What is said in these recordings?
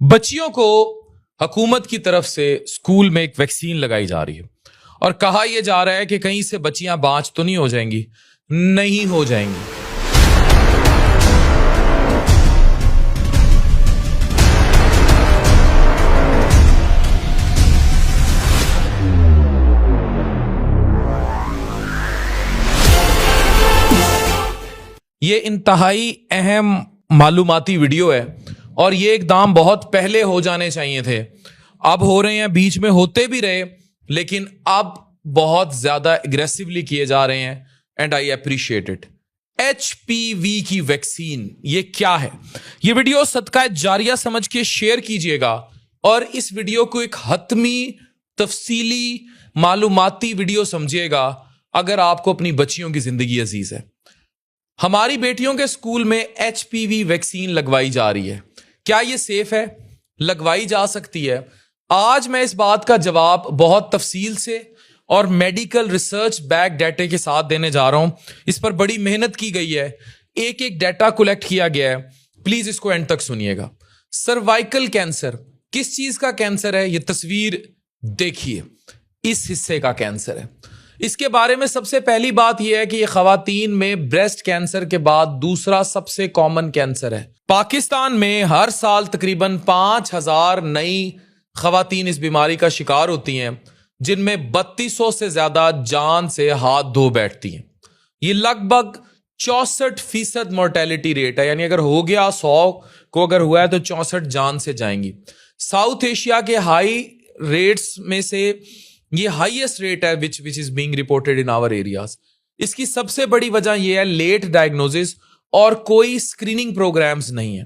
बच्चियों को हुकूमत की तरफ से स्कूल में एक वैक्सीन लगाई जा रही है और कहा यह जा रहा है कि कहीं से बच्चियां बाँच तो नहीं हो जाएंगी। नहीं हो जाएंगी। ये इंतहाई अहम मालूमाती वीडियो है और ये इकदाम बहुत पहले हो जाने चाहिए थे। अब हो रहे हैं, बीच में होते भी रहे, लेकिन अब बहुत ज्यादा एग्रेसिवली किए जा रहे हैं and I appreciate it. HPV की वैक्सीन ये क्या है? ये वीडियो सदका जारिया समझ के शेयर कीजिएगा और इस वीडियो को एक हतमी तफसीली मालूमाती वीडियो समझिएगा अगर आपको अपनी बच्चियों की जिंदगी अजीज है। हमारी बेटियों के स्कूल में एचपीवी वैक्सीन लगवाई जा रही है। क्या यह सेफ है? लगवाई जा सकती है? आज मैं इस बात का जवाब बहुत तफसील से और मेडिकल रिसर्च बैक डाटे के साथ देने जा रहा हूं। इस पर बड़ी मेहनत की गई है, एक एक डाटा कलेक्ट किया गया है। प्लीज इसको एंड तक सुनिएगा। सर्वाइकल कैंसर किस चीज का कैंसर है? यह तस्वीर देखिए, इस हिस्से का कैंसर है। इसके बारे में सबसे पहली बात यह है कि यह खवातीन में ब्रेस्ट कैंसर के बाद दूसरा सबसे कॉमन कैंसर है। पाकिस्तान में हर साल तकरीबन 5000 नई खवातीन इस बीमारी का शिकार होती हैं, जिनमें 3200 से ज्यादा जान से हाथ धो बैठती हैं। ये लगभग 64% मोर्टेलिटी रेट है, यानी अगर हो गया 100 को अगर हुआ है तो 64 जान से जाएंगी। साउथ एशिया के हाई रेट्स में से ये हाईएस्ट रेट है which is being reported in our areas. इसकी सबसे बड़ी वजह यह है लेट डायग्नोसिस और कोई स्क्रीनिंग प्रोग्राम्स नहीं है।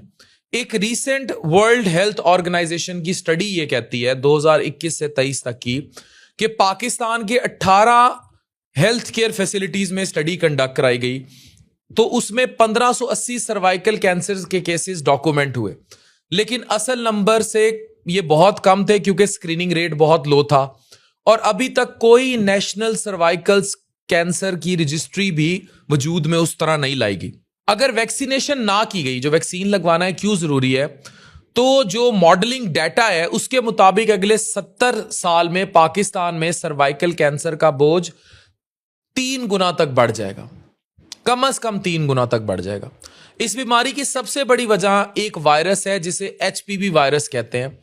एक रीसेंट वर्ल्ड हेल्थ ऑर्गेनाइजेशन की स्टडी ये कहती है 2021 से 23 तक की कि पाकिस्तान के 18 हेल्थ केयर फैसिलिटीज में स्टडी कंडक्ट कराई गई, तो उसमें 1580 सर्वाइकल कैंसर के केसेस डॉक्यूमेंट हुए, लेकिन असल नंबर से ये बहुत कम थे क्योंकि स्क्रीनिंग रेट बहुत लो था और अभी तक कोई नेशनल सर्वाइकल कैंसर की रजिस्ट्री भी वजूद में उस तरह नहीं लाई गई। अगर वैक्सीनेशन ना की गई, जो वैक्सीन लगवाना है क्यों जरूरी है, तो जो मॉडलिंग डाटा है उसके मुताबिक अगले 70 साल में पाकिस्तान में सर्वाइकल कैंसर का बोझ 3 गुना तक बढ़ जाएगा। कम से कम 3 गुना तक बढ़ जाएगा। इस बीमारी की सबसे बड़ी वजह एक वायरस है जिसे एचपीवी वायरस कहते हैं।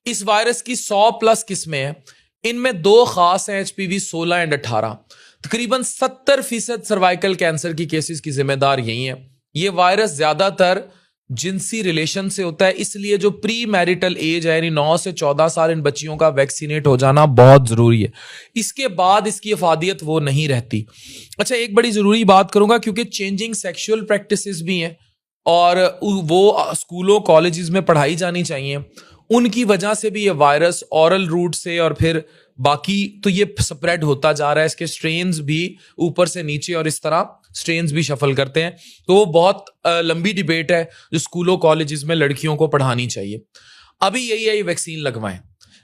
इस वायरस की 100+ किस्में हैं। इनमें 2 खास हैं, एचपीवी 16 एंड 18। तकरीबन 70% सर्वाइकल कैंसर की केसेस की जिम्मेदार यही है। यह वायरस ज्यादातर जिनसी रिलेशन से होता है, इसलिए जो प्री मैरिटल एज है यानी 9 से 14 साल इन बच्चियों का वैक्सीनेट हो जाना बहुत जरूरी है। इसके बाद इसकी अफादियत वो नहीं रहती। अच्छा, एक बड़ी जरूरी बात करूंगा क्योंकि चेंजिंग सेक्सुअल प्रैक्टिसेस भी हैं और वो स्कूलों कॉलेजेस में पढ़ाई जानी चाहिए। उनकी वजह से भी ये वायरस ऑरल रूट से और फिर बाकी तो ये स्प्रेड होता जा रहा है। इसके स्ट्रेन्स भी ऊपर से नीचे और इस तरह स्ट्रेन्स भी शफल करते हैं। तो वो बहुत लंबी डिबेट है जो स्कूलों कॉलेजेस में लड़कियों को पढ़ानी चाहिए। अभी यही है, ये वैक्सीन लगवाएं।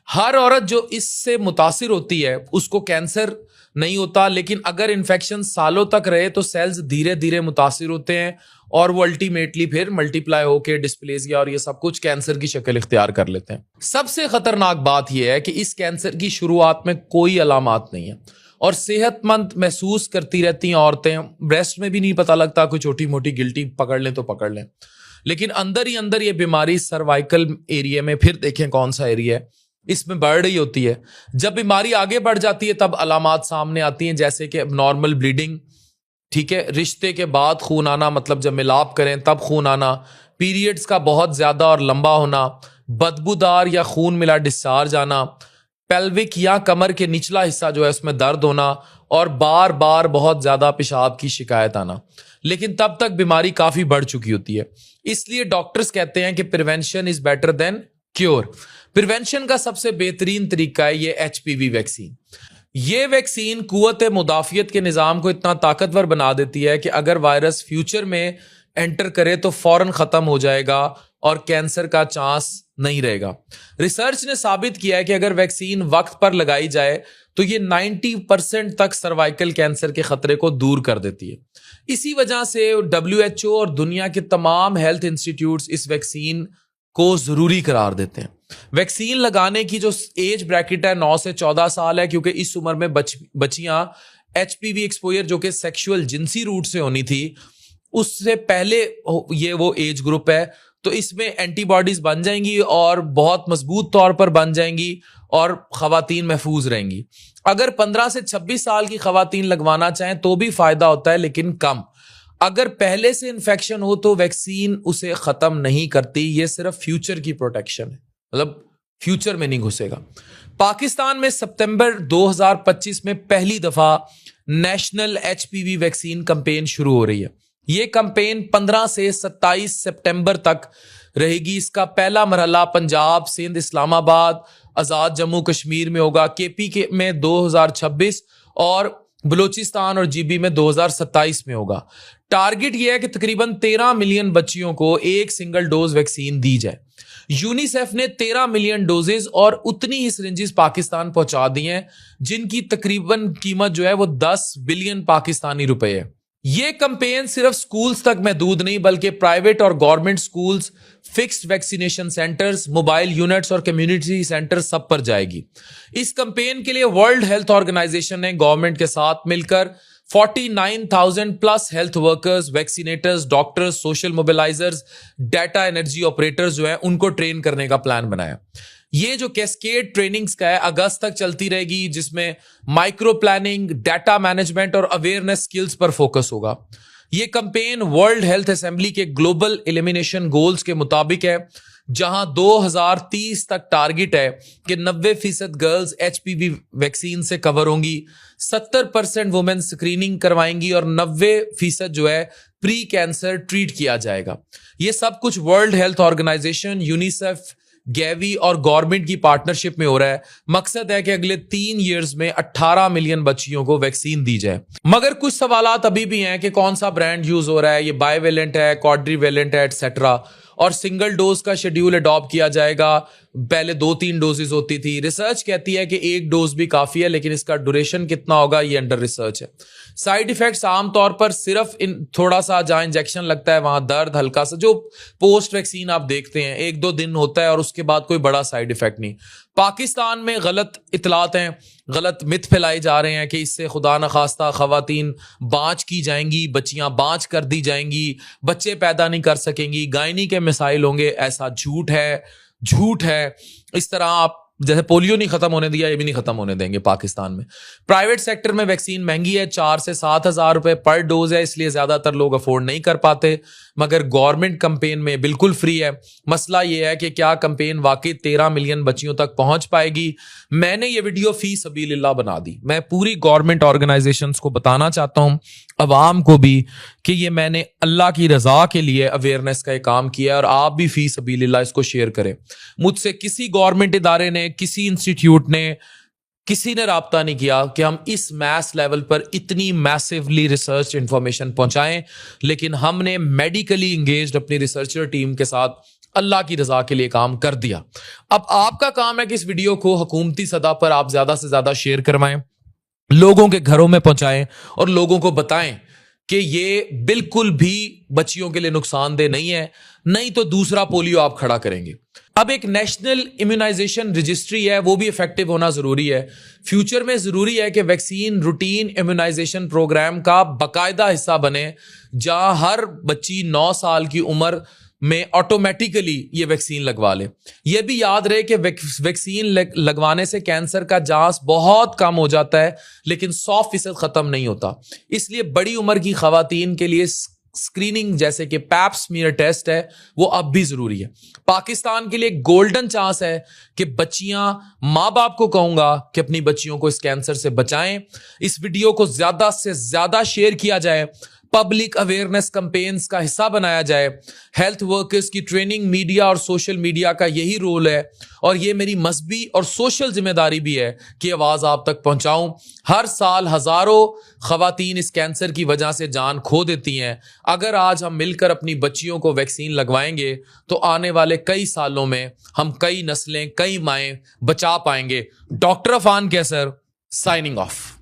हर औरत जो इससे मुतासिर होती है उसको कैंसर नहीं होता, लेकिन अगर इन्फेक्शन सालों तक रहे तो सेल्स धीरे धीरे मुतासिर होते हैं और वो अल्टीमेटली फिर मल्टीप्लाई होकर डिस्प्लेसिया और ये सब कुछ कैंसर की शक्ल इख्तियार कर लेते हैं। सबसे खतरनाक बात यह है कि इस कैंसर की शुरुआत में कोई अलामात नहीं है और सेहतमंद महसूस करती रहती हैं औरतें। ब्रेस्ट में भी नहीं पता लगता, कोई छोटी मोटी गिल्टी पकड़ लें तो पकड़ लें, लेकिन अंदर ही अंदर ये बीमारी सर्वाइकल एरिया में, फिर देखें कौन सा एरिया है, इसमें बढ़ रही होती है। जब बीमारी आगे बढ़ जाती है तब अलामात सामने आती हैं, जैसे कि नॉर्मल ब्लीडिंग, ठीक है, रिश्ते के बाद खून आना, मतलब जब मिलाप करें तब खून आना, पीरियड्स का बहुत ज्यादा और लंबा होना, बदबूदार या खून मिला डिस्चार्ज आना, पेल्विक या कमर के निचला हिस्सा जो है उसमें दर्द होना और बार बार बहुत ज्यादा पेशाब की शिकायत आना। लेकिन तब तक बीमारी काफी बढ़ चुकी होती है। इसलिए डॉक्टर्स कहते हैं कि prevention is better than cure. Prevention का सबसे बेहतरीन तरीका है ये एचपीवी वैक्सीन। ये वैक्सीन कुव्वत मुदाफियत के निज़ाम को इतना ताकतवर बना देती है कि अगर वायरस फ्यूचर में एंटर करे तो फौरन खत्म हो जाएगा और कैंसर का चांस नहीं रहेगा। रिसर्च ने साबित किया है कि अगर वैक्सीन वक्त पर लगाई जाए तो ये 90% तक सर्वाइकल कैंसर के खतरे को दूर कर देती है। इसी वजह से WHO और दुनिया के तमाम हेल्थ इंस्टीट्यूट्स इस वैक्सीन को जरूरी करार देते हैं। वैक्सीन लगाने की जो एज ब्रैकेट है 9 से 14 साल है, क्योंकि इस उम्र में बच्चियां एचपीवी एक्सपोजर जो कि सेक्सुअल जिनसी रूट से होनी थी उससे पहले ये वो एज ग्रुप है, तो इसमें एंटीबॉडीज बन जाएंगी और बहुत मजबूत तौर पर बन जाएंगी और खवातीन महफूज रहेंगी। अगर 15 से 26 साल की खवातीन लगवाना चाहें तो भी फायदा होता है, लेकिन कम। अगर पहले से इन्फेक्शन हो तो वैक्सीन उसे खत्म नहीं करती, ये सिर्फ फ्यूचर की प्रोटेक्शन है, मतलब फ्यूचर में नहीं घुसेगा। पाकिस्तान में सितंबर 2025 में पहली दफा नेशनल एचपीवी वैक्सीन कैंपेन शुरू हो रही है। यह कैंपेन 15 से 27 सितंबर तक रहेगी। इसका पहला मरहला पंजाब, सिंध, इस्लामाबाद, आजाद जम्मू कश्मीर में होगा, केपी के में 2026 और बलूचिस्तान और जीबी में 2027 में होगा। टारगेट यह है कि तकरीबन 13 मिलियन बच्चियों को एक सिंगल डोज वैक्सीन दी जाए। यूनिसेफ ने 13 मिलियन डोजेज और उतनी ही सिरिंजेस पाकिस्तान पहुंचा दी हैं, जिनकी तकरीबन कीमत जो है वो 10 बिलियन पाकिस्तानी रुपए है। यह कैंपेन सिर्फ स्कूल्स तक महदूद नहीं बल्कि प्राइवेट और government schools, fixed vaccination centres, mobile units और कम्युनिटी सेंटर सब पर जाएगी। इस कैंपेन के लिए वर्ल्ड हेल्थ ऑर्गेनाइजेशन ने गवर्नमेंट के साथ मिलकर 49,000 plus health workers, vaccinators, doctors, social mobilisers, data energy operators जो है उनको ट्रेन करने का प्लान बनाया। ये जो कैस्केड ट्रेनिंग्स का है अगस्त तक चलती रहेगी, जिसमें माइक्रो प्लानिंग, डाटा मैनेजमेंट और अवेयरनेस स्किल्स पर फोकस होगा। ये कैंपेन वर्ल्ड हेल्थ असेंबली के ग्लोबल एलिमिनेशन गोल्स के मुताबिक है, जहां 2030 तक टारगेट है कि 90% गर्ल्स एचपीवी वैक्सीन से कवर होंगी, 70% वुमेन स्क्रीनिंग करवाएंगी और 90% जो है प्री कैंसर ट्रीट किया जाएगा। ये सब कुछ वर्ल्ड हेल्थ ऑर्गेनाइजेशन, यूनिसेफ, गैवी और गवर्नमेंट की पार्टनरशिप में हो रहा है। मकसद है कि अगले 3 इयर्स में 18 मिलियन बच्चियों को वैक्सीन दी जाए। मगर कुछ सवालात अभी भी हैं कि कौन सा ब्रांड यूज हो रहा है, ये बाइवेलेंट है, क्वाड्रीवेलेंट है, एटसेट्रा, और सिंगल डोज का शेड्यूल अडॉप्ट किया जाएगा। पहले 2-3 डोजेस होती थी। रिसर्च कहती है कि 1 डोज भी काफी है, लेकिन इसका ड्यूरेशन कितना होगा ये अंडर रिसर्च है। साइड इफेक्ट्स आमतौर पर सिर्फ थोड़ा सा जहां इंजेक्शन लगता है वहां दर्द, हल्का सा जो पोस्ट वैक्सीन आप देखते हैं 1-2 दिन होता है और उसके बाद कोई बड़ा साइड इफेक्ट नहीं। पाकिस्तान में गलत इतलात हैं, गलत मिथ फैलाए जा रहे हैं कि इससे खुदा न खास्ता खवातीन बाँच की जाएंगी, बच्चियां बाँच कर दी जाएंगी, बच्चे पैदा नहीं कर सकेंगी, गायनी के मिसाइल होंगे। ऐसा झूठ है, झूठ है। इस तरह आप जैसे पोलियो नहीं खत्म होने दिया, ये भी नहीं खत्म होने देंगे पाकिस्तान में। प्राइवेट सेक्टर में वैक्सीन महंगी है, 4 से 7 हजार रुपए पर डोज है, इसलिए ज्यादातर लोग अफोर्ड नहीं कर पाते। मगर गवर्नमेंट कैंपेन में बिल्कुल फ्री है। मसला यह है कि क्या कैंपेन वाकई 13 मिलियन बच्चियों तक पहुंच पाएगी। मैंने ये वीडियो फी सबीलिल्लाह बना दी। मैं पूरी गवर्नमेंट ऑर्गेनाइजेशंस को बताना चाहता हूं, अवाम को भी, कि ये मैंने अल्लाह की रजा के लिए अवेयरनेस का एक काम किया है और आप भी फी सबीलिल्लाह इसको शेयर करें। मुझसे किसी गवर्नमेंट इदारे ने, किसी इंस्टीट्यूट ने, किसी ने राब्ता नहीं किया कि हम इस मैस लेवल पर इतनी मैसिवली रिसर्च इंफॉर्मेशन पहुंचाएं, लेकिन हमने मेडिकली इंगेज्ड अपनी रिसर्चर टीम के साथ अल्लाह की रजा के लिए काम कर दिया। अब आपका काम है कि इस वीडियो को हुकूमती सतह पर आप ज्यादा से ज्यादा शेयर करवाएं, लोगों के घरों में पहुंचाएं और लोगों को बताएं कि ये बिल्कुल भी बच्चियों के लिए नुकसानदेह नहीं है, नहीं तो दूसरा पोलियो आप खड़ा करेंगे। अब एक नेशनल इम्यूनाइजेशन रजिस्ट्री है, वो भी इफेक्टिव होना जरूरी है। फ्यूचर में जरूरी है कि वैक्सीन रूटीन इम्यूनाइजेशन प्रोग्राम का बाकायदा हिस्सा बने, जहां हर बच्ची 9 साल की उम्र में ऑटोमेटिकली ये वैक्सीन लगवा ले। ये भी याद रहे कि वैक्सीन लगवाने से कैंसर का चांस बहुत कम हो जाता है, लेकिन 100% खत्म नहीं होता। इसलिए बड़ी उम्र की खवातीन के लिए स्क्रीनिंग जैसे कि पैप स्मीयर टेस्ट है, वो अब भी जरूरी है। पाकिस्तान के लिए गोल्डन चांस है कि बच्चियां, माँ बाप को कहूंगा कि अपनी बच्चियों को इस कैंसर से बचाएं। इस वीडियो को ज्यादा से ज्यादा शेयर किया जाए, पब्लिक अवेयरनेस कैंपेन्स का हिस्सा बनाया जाए। हेल्थ वर्कर्स की ट्रेनिंग मीडिया और सोशल मीडिया का यही रोल है, और ये मेरी मजहबी और सोशल जिम्मेदारी भी है कि आवाज आप तक पहुंचाऊं। हर साल हजारों खवातीन इस कैंसर की वजह से जान खो देती हैं। अगर आज हम मिलकर अपनी बच्चियों को वैक्सीन लगवाएंगे तो आने वाले कई सालों में हम कई नस्लें, कई माएं बचा पाएंगे। डॉक्टर अफान कैसर, साइनिंग ऑफ।